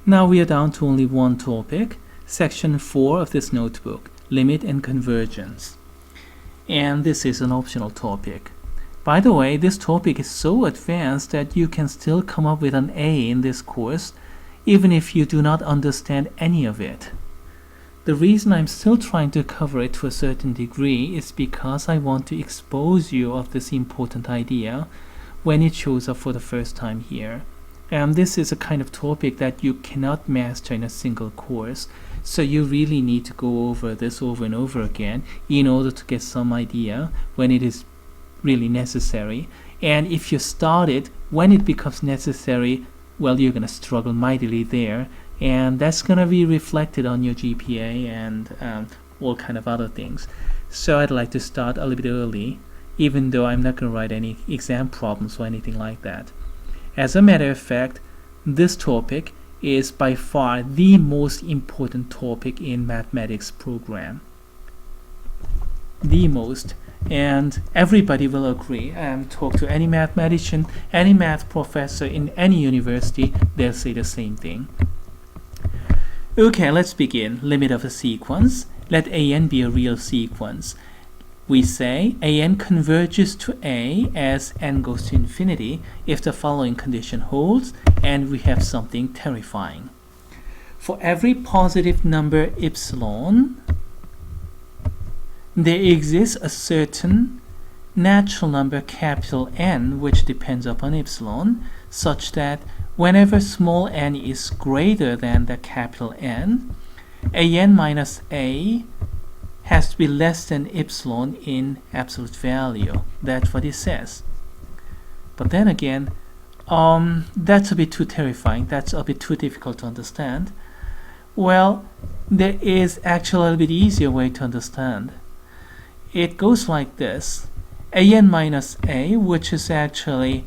Now we are down to only one topic, section 4 of this notebook, limit and convergence. And this is an optional topic. By the way, this topic is so advanced that you can still come up with an A in this course, even if you do not understand any of it. The reason I'm still trying to cover it to a certain degree is because I want to expose you of this important idea when it shows up for the first time here. And this is a kind of topic that you cannot master in a single course, so you really need to go over this over and over again in order to get some idea when it is really necessary. And if you start it when it becomes necessary, well, you're going to struggle mightily there, and that's going to be reflected on your GPA and all kind of other things. So I'd like to start a little bit early, even though I'm not going to write any exam problems or anything like that. As a matter of fact, this topic is by far the most important topic in mathematics program. The most. And everybody will agree. Talk to any mathematician, any math professor in any university, they'll say the same thing. Okay, let's begin. Limit of a sequence. Let an be a real sequence. We say an converges to A as n goes to infinity if the following condition holds, and we have something terrifying. For every positive number epsilon, there exists a certain natural number capital N which depends upon epsilon, such that whenever small n is greater than the capital N, an minus a has to be less than epsilon in absolute value. That's what it says. But then again, that's a bit too terrifying. That's a bit too difficult to understand. Well, there is actually a little bit easier way to understand. It goes like this. An minus a, which is actually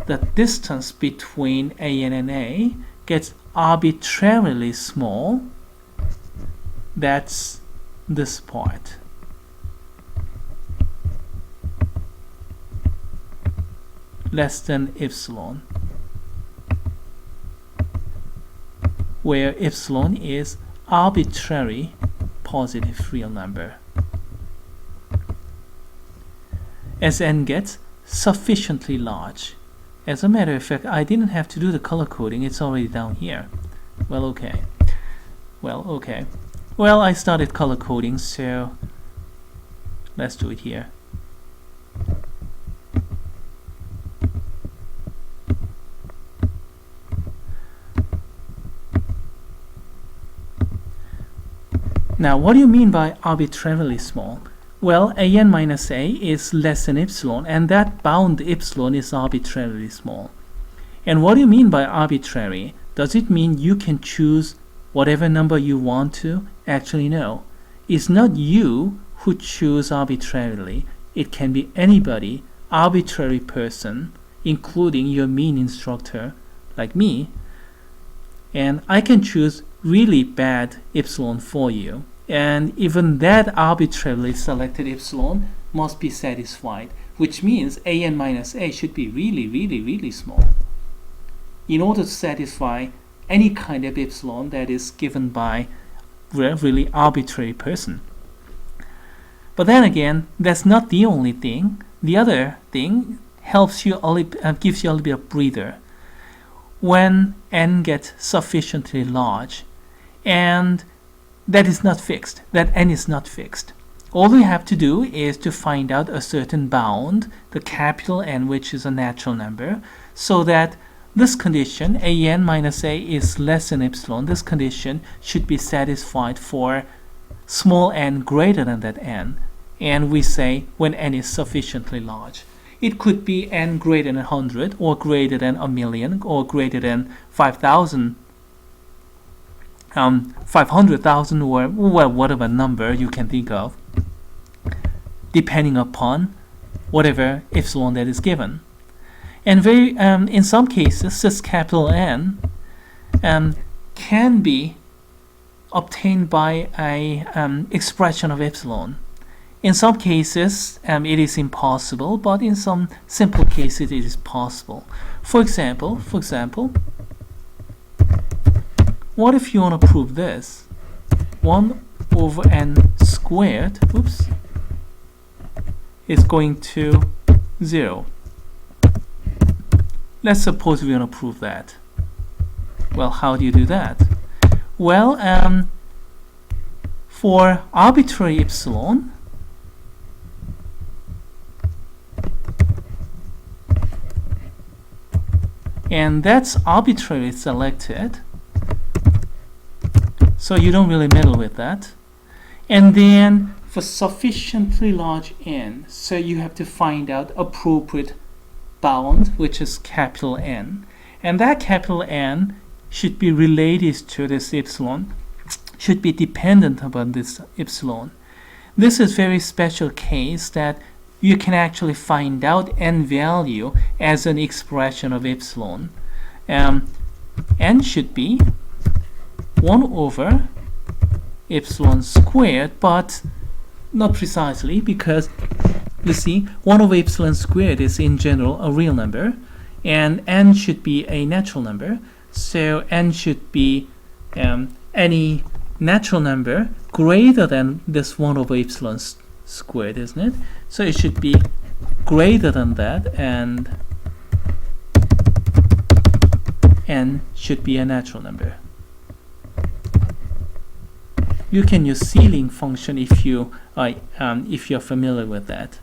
the distance between an and a, gets arbitrarily small. That's this part. Less than epsilon, where epsilon is arbitrary positive real number. As n gets sufficiently large. As a matter of fact, I didn't have to do the color coding, it's already down here. Well, okay. Well, I started color coding, so let's do it here. Now, what do you mean by arbitrarily small? Well, an minus a is less than epsilon, and that bound epsilon is arbitrarily small. And what do you mean by arbitrary? Does it mean you can choose whatever number you want to? Actually, no. It's not you who choose arbitrarily. It can be anybody, arbitrary person, including your mean instructor, like me. And I can choose really bad epsilon for you. And even that arbitrarily selected epsilon must be satisfied, which means an minus a should be really, really, really small in order to satisfy any kind of epsilon that is given by a really arbitrary person. But then again, that's not the only thing. The other thing helps you gives you a little bit of breather. When n gets sufficiently large, and that is not fixed, that n is not fixed. All we have to do is to find out a certain bound, the capital N, which is a natural number, so that this condition, an minus a is less than epsilon, this condition should be satisfied for small n greater than that n. And we say when n is sufficiently large. It could be n greater than 100, or greater than 1,000,000, or greater than 5,000. 500,000, or well, whatever number you can think of, depending upon whatever epsilon that is given. And in some cases, this capital N can be obtained by a expression of epsilon. In some cases, it is impossible, but in some simple cases, it is possible. For example, what if you want to prove this? 1 over n squared, oops, is going to 0. Let's suppose we want to prove that. Well, how do you do that? Well, for arbitrary epsilon, and that's arbitrarily selected, so you don't really meddle with that. And then for sufficiently large n, so you have to find out appropriate bound, which is capital N, and that capital N should be related to this epsilon, should be dependent upon this epsilon. This is very special case that you can actually find out n value as an expression of epsilon. N should be 1 over epsilon squared, but not precisely, because you see 1 over epsilon squared is in general a real number, and n should be a natural number, so n should be any natural number greater than this 1 over epsilon squared, isn't it? So it should be greater than that, and n should be a natural number. You can use ceiling function if you're familiar with that.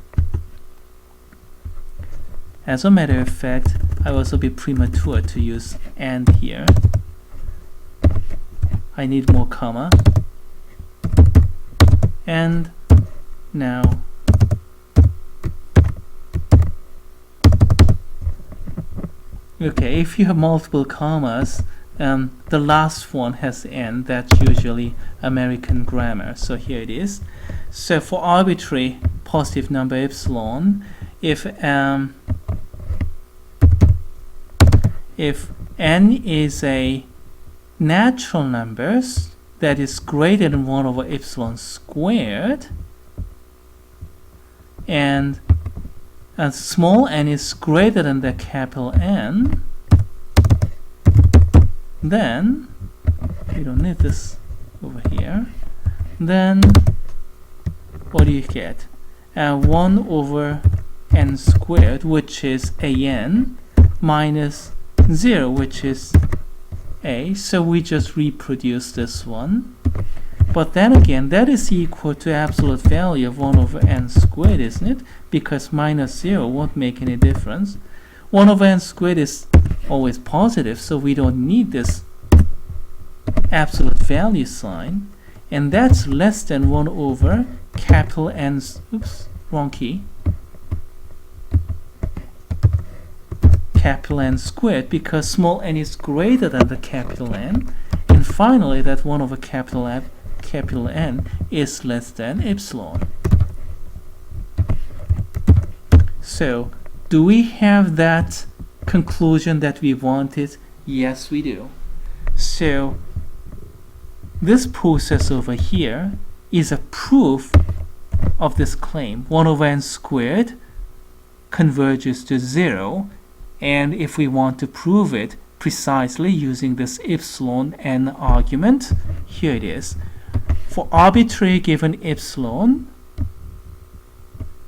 As a matter of fact, I will also be premature to use and here. I need more comma. And now okay, if you have multiple commas, the last one has n. That's usually American grammar. So here it is. So for arbitrary positive number epsilon, if n is a natural number that is greater than 1 over epsilon squared, and small n is greater than the capital N, then we don't need this over here. Then what do you get? 1 over n squared, which is an, minus 0, which is a. So we just reproduce this one. But then again, that is equal to absolute value of 1 over n squared, isn't it? Because minus 0 won't make any difference. 1 over n squared is always positive, so we don't need this absolute value sign. And that's less than 1 over capital N, oops, wrong key, capital N squared, because small n is greater than the capital N. And finally, that 1 over capital N is less than epsilon. So, do we have that conclusion that we wanted? Yes, we do. So, this process over here is a proof of this claim. 1 over n squared converges to 0, and if we want to prove it precisely using this epsilon n argument, here it is. For arbitrary given epsilon,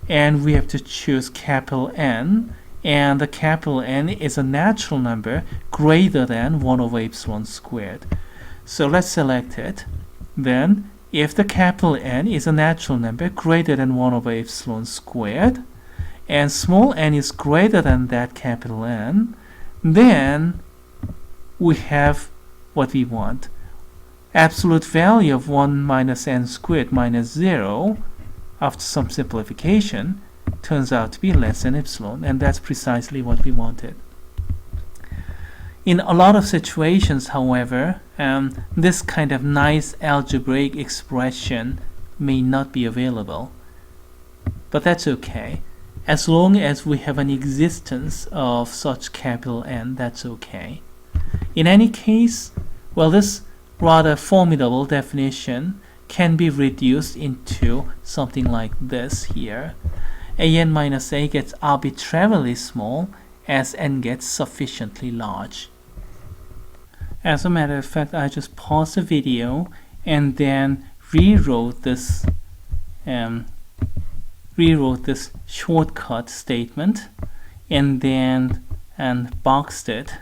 and we have to choose capital N, and the capital N is a natural number greater than 1 over epsilon squared. So let's select it. Then, if the capital N is a natural number greater than 1 over epsilon squared, and small n is greater than that capital N, then we have what we want. Absolute value of 1 minus n squared minus 0, after some simplification, turns out to be less than epsilon, and that's precisely what we wanted. In a lot of situations, however, this kind of nice algebraic expression may not be available. But that's okay. As long as we have an existence of such capital N, that's okay. In any case, well, this rather formidable definition can be reduced into something like this here. An minus a gets arbitrarily small as n gets sufficiently large. As a matter of fact, I just paused the video and then rewrote this shortcut statement and then boxed it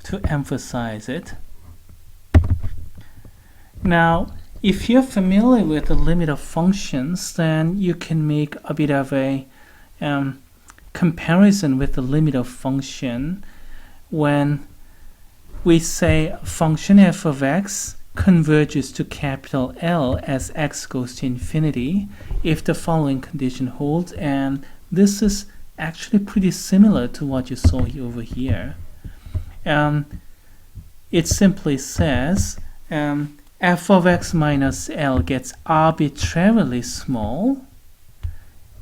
to emphasize it. Now, if you're familiar with the limit of functions, then you can make a bit of a comparison with the limit of function when we say a function f of x converges to capital L as x goes to infinity if the following condition holds, and this is actually pretty similar to what you saw over here. It simply says f of x minus L gets arbitrarily small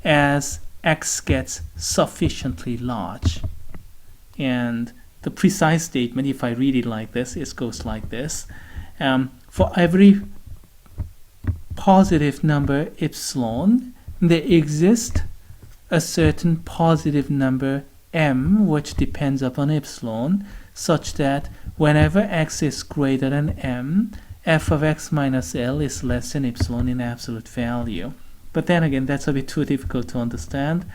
as x gets sufficiently large. And the precise statement, if I read it like this, it goes like this. For every positive number epsilon, there exists a certain positive number m which depends upon epsilon, such that whenever x is greater than m, f of x minus L is less than epsilon in absolute value. But then again, that's a bit too difficult to understand.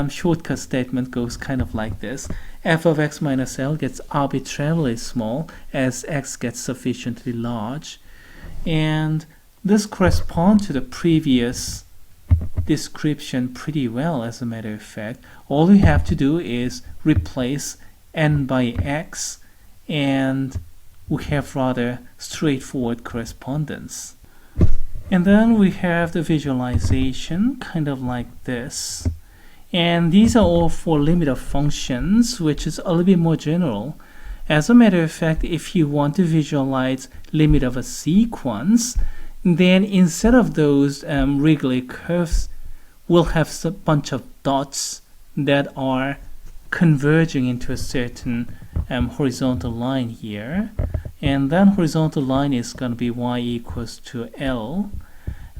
Shortcut statement goes kind of like this. F of x minus L gets arbitrarily small as x gets sufficiently large. And this corresponds to the previous description pretty well, as a matter of fact. All you have to do is replace n by x, and we have rather straightforward correspondence. And then we have the visualization, kind of like this. And these are all for limit of functions, which is a little bit more general. As a matter of fact, if you want to visualize limit of a sequence, then instead of those wriggly curves, we'll have a bunch of dots that are converging into a certain horizontal line here. And that horizontal line is going to be y equals to L.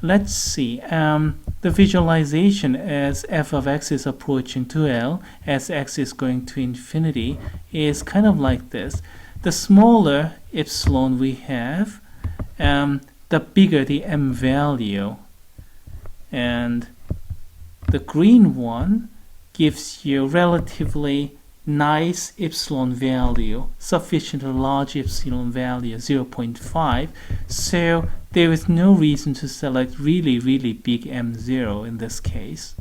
Let's see, the visualization as f of x is approaching to L, as x is going to infinity, is kind of like this. The smaller epsilon we have, the bigger the m value. And the green one gives you relatively nice epsilon value, sufficiently large epsilon value, 0.5. So there is no reason to select really big M0 in this case.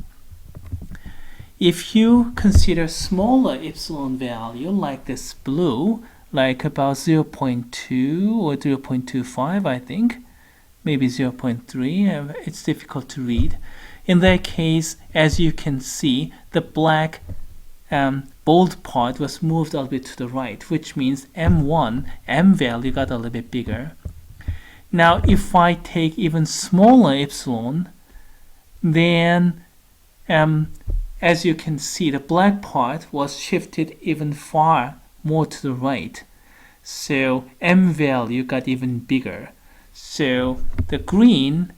If you consider smaller epsilon value like this blue, like about 0.2 or 0.25, I think, maybe 0.3, it's difficult to read. In that case, as you can see, the black bold part was moved a little bit to the right, which means M1, M value got a little bit bigger. Now, if I take even smaller epsilon, then as you can see, the black part was shifted even far more to the right. So M value got even bigger. So the green,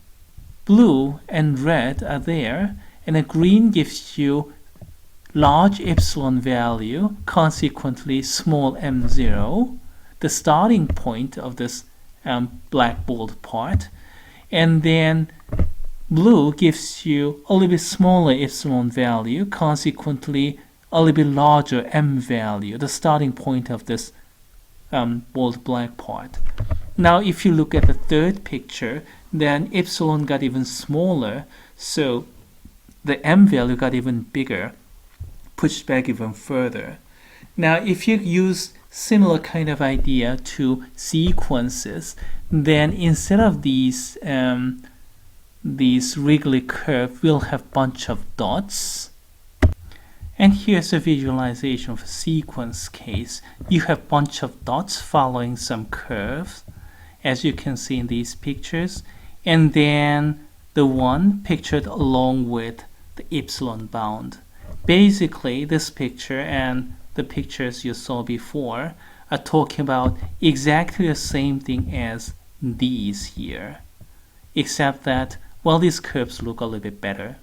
blue, and red are there, and the green gives you large epsilon value, consequently small m0, the starting point of this black bold part, and then blue gives you a little bit smaller epsilon value, consequently a little bit larger m value, the starting point of this bold black part. Now if you look at the third picture, then epsilon got even smaller, so the m value got even bigger, pushed back even further. Now if you use similar kind of idea to sequences, then instead of these wriggly curve, we'll have bunch of dots. And here's a visualization of a sequence case. You have bunch of dots following some curves, as you can see in these pictures, and then the one pictured along with the epsilon bound. Basically, this picture and the pictures you saw before are talking about exactly the same thing as these here, except that, well, these curves look a little bit better.